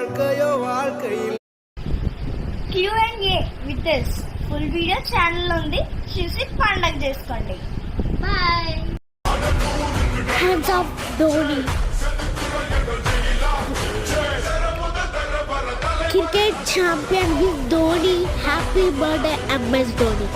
வாழ்க்கையோ வாழ்க்கையில் Q&A with us. Full video channel ఉంది, చూసి పండగ చేసుకోండి. Bye. Hands up, Dhoni. Cricket champion is Dhoni. Happy birthday, MS Dhoni.